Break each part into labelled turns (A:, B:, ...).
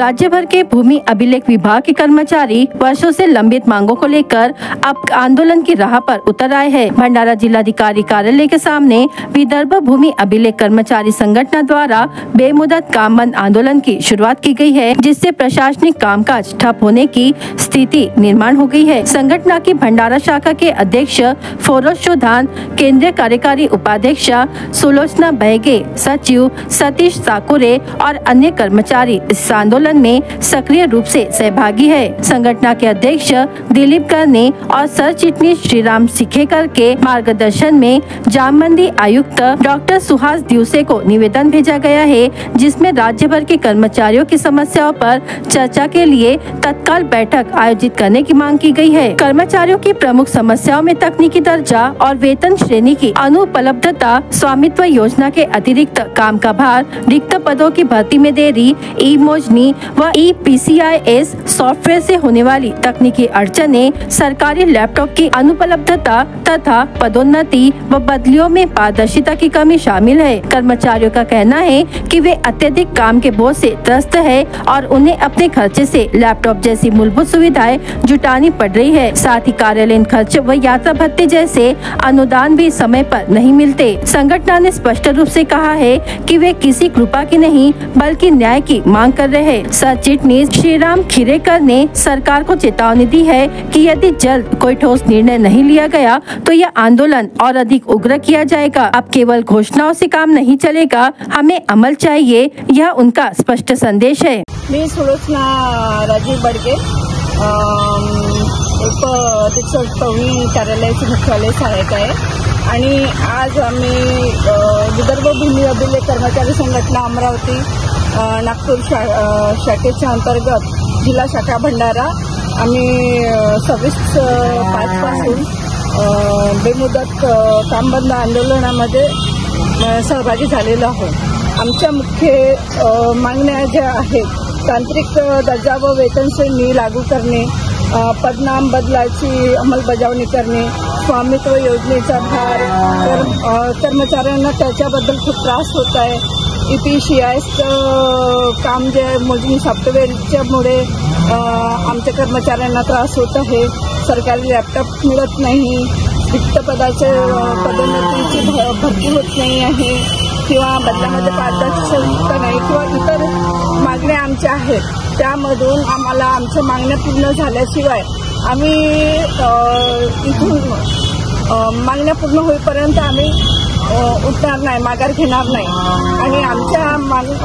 A: राज्य भर के भूमि अभिलेख विभाग के कर्मचारी वर्षों से लंबित मांगों को लेकर अब आंदोलन की राह पर उतर आए हैं। भंडारा जिलाधिकारी कार्यालय के सामने विदर्भ भूमि अभिलेख कर्मचारी संगठन द्वारा बेमुदत काम बंद आंदोलन की शुरुआत की गई है, जिससे प्रशासनिक कामकाज ठप होने की स्थिति निर्माण हो गई है। संगठन की भंडारा शाखा के अध्यक्ष फोरोज चौधान, केंद्रीय कार्यकारी उपाध्यक्ष सुलोचना बहगे, सचिव सतीश साकुरे और अन्य कर्मचारी इस आंदोलन में सक्रिय रूप से सहभागी है। संगठन के अध्यक्ष दिलीप करने और सर चिटनीस श्रीराम सिखेकर के मार्गदर्शन में जामबंदी आयुक्त डॉक्टर सुहास दिवसे को निवेदन भेजा गया है, जिसमें राज्य भर के कर्मचारियों की समस्याओं पर चर्चा के लिए तत्काल बैठक आयोजित करने की मांग की गई है। कर्मचारियों की प्रमुख समस्याओं में तकनीकी दर्जा और वेतन श्रेणी की अनुपलब्धता, स्वामित्व योजना के अतिरिक्त काम का भार, रिक्त पदों की भर्ती में देरी, ई-मोजनी व ई-पीसीआईएस सॉफ्टवेयर से होने वाली तकनीकी अड़चनें, सरकारी लैपटॉप की अनुपलब्धता तथा पदोन्नति व बदलियों में पारदर्शिता की कमी शामिल है। कर्मचारियों का कहना है कि वे अत्यधिक काम के बोझ से त्रस्त है और उन्हें अपने खर्चे से लैपटॉप जैसी मूलभूत सुविधाएं जुटानी पड़ रही है। साथ ही कार्यालयीन खर्च व यात्रा भत्ते जैसे अनुदान भी समय पर नहीं मिलते। संगठन ने स्पष्ट रूप से कहा है कि वे किसी कृपा की नहीं बल्कि न्याय की मांग कर रहे हैं। सर चिटनीस श्रीराम खिरेकर ने सरकार को चेतावनी दी है कि यदि जल्द कोई ठोस निर्णय नहीं लिया गया तो यह आंदोलन और अधिक उग्र किया जाएगा। अब केवल घोषणाओं से काम नहीं चलेगा, हमें अमल चाहिए, यह उनका स्पष्ट संदेश है।
B: मी सुलोचना राजीव बडगे, उप अधीक्षक पवनी कार्यालयाचे मुख्यालय सहायक आहे आणि आज आम्ही विदर्भ भूमी अभिलेख कर्मचारी संघटना अमरावती नागपूर शाखेच्या अंतर्गत जिल्हा शाखा भंडारा आम्ही 26/5 पासून बेमुदत काम बंद आंदोलनामध्ये सहभागी झालेलो आहोत। आमच्या मुख्य मागण्या ज्या आहेत, तांत्रिक दर्जा व वेतन श्रेणी लागू करणे, पदनाम बदलाची अंमलबजावणी करणे, स्वामित्व योजनेचा भार, कर्मचाऱ्यांना त्याच्याबद्दल खूप त्रास होत आहे। ई-पीसीआयएस काम जे मोजणी सॉफ्टवेअरच्यामुळे आमच्या कर्मचाऱ्यांना त्रास होत आहे। सरकारी लॅपटॉप मिळत नाही, रिक्त पदाचे पदोन्नतीची भरती होत नाही आहे किंवा बदलामध्ये पारदर्शकता नाही किंवा इतर मागण्या आमच्या आहेत। त्यामधून आम्हाला आमच्या मागण्या पूर्ण झाल्याशिवाय आम्ही इथून मागण्या पूर्ण होईपर्यंत आम्ही उठणार नाही, माघार घेणार नाही आणि आमच्या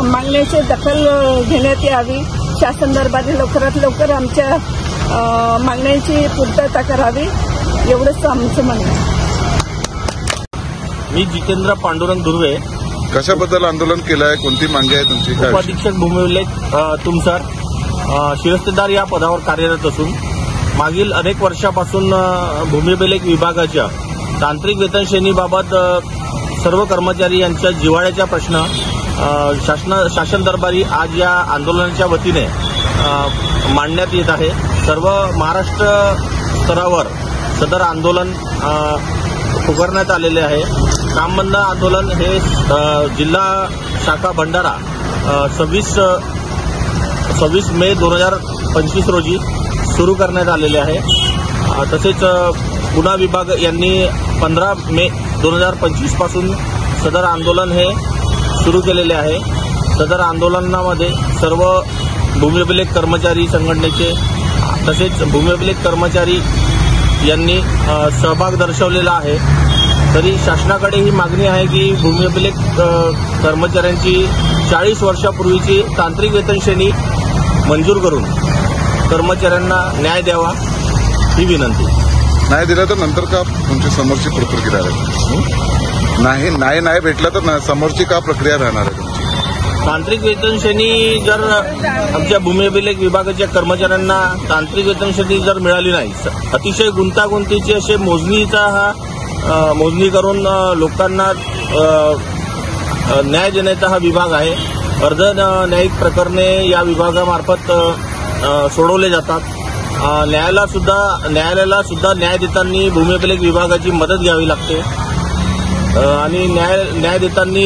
B: मागण्याची दखल घेण्यात यावी। शासन दरबारी लवकरात लवकर आमच्या मागण्यांची पूर्तता करावी, एवढंच आमचं म्हणणं आहे।
C: मी जितेंद्र पांडुरंग दुर्वे।
D: कशाबद्दल आंदोलन केलं आहे, कोणती मागणी आहे तुमची?
C: उपाधीक्षक भूमी अभिलेख तुमसर शिरस्तेदार या पदावर कार्यरत असून मागील अनेक वर्षापासून भूमी अभिलेख विभागाच्या तांत्रिक वेतन श्रेणीबाबत सर्व कर्मचारी यांच्या जिव्हाळ्याचा प्रश्न शासन दरबारी आज या आंदोलनाच्या वतीने मांडण्यात येत आहे। सर्व महाराष्ट्र स्तरावर सदर आंदोलन पुकारण्यात आलेले आहे। काम बंद आंदोलन हे जिल्हा शाखा भंडारा 26 मे 2025 रोजी सुरू करण्यात आलेले आहे। तसेच पुणे विभाग यांनी 15 मे 2025 पासून सदर आंदोलन हे सुरू केलेले आहे। सदर आंदोलनामध्ये सर्व भूमी अभिलेख कर्मचारी संघटनेचे तसेच भूमी अभिलेख कर्मचारी यांनी सहभाग दर्शवलेला आहे। तरी शासनाकडे ही मागणी आहे की भूमी अभिलेख कर्मचाऱ्यांची 40 वर्षापूर्वीची तांत्रिक वेतन श्रेणी मंजूर करून कर्मचाऱ्यांना न्याय द्यावा, ही विनंती।
D: न्याय दिला तर नंतर का तुमची समोरची प्रक्रिया राहणार? नाही भेटला तर समोरची का प्रक्रिया राहणार आहे तुमची?
C: तांत्रिक वेतन श्रेणी जर आमच्या भूमी अभिलेख विभागाच्या कर्मचाऱ्यांना तांत्रिक वेतन श्रेणी जर मिळाली नाही, अतिशय गुंतागुंतीची असे मोजणी करून लोकांना न्याय देण्याचा हा विभाग आहे। अर्ध न्यायिक प्रकरणे या विभागामार्फत सोडवले जातात। न्यायालयाला सुद्धा न्याय देताना भूमी अभिलेख विभागाची मदत घ्यावी लागते आणि न्याय देताना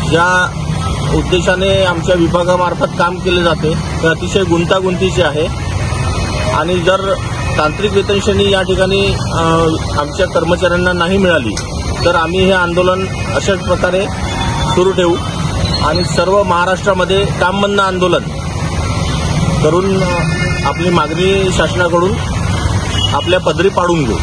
C: ज्या उद्देशाने आमच्या विभागामार्फत काम केले जाते ते अतिशय गुंतागुंतीचे आहे आणि जर तांत्रिक वेतन श्रेणी या ठिकाणी आमच्या कर्मचाऱ्यांना नाही मिळाली तर आम्ही हे आंदोलन अशाच प्रकारे सुरू ठेवू आणि सर्व महाराष्ट्रामध्ये काम बंद आंदोलन करून आपली मागणी शासनाकडून आपल्या पदरी पाडून घेऊ।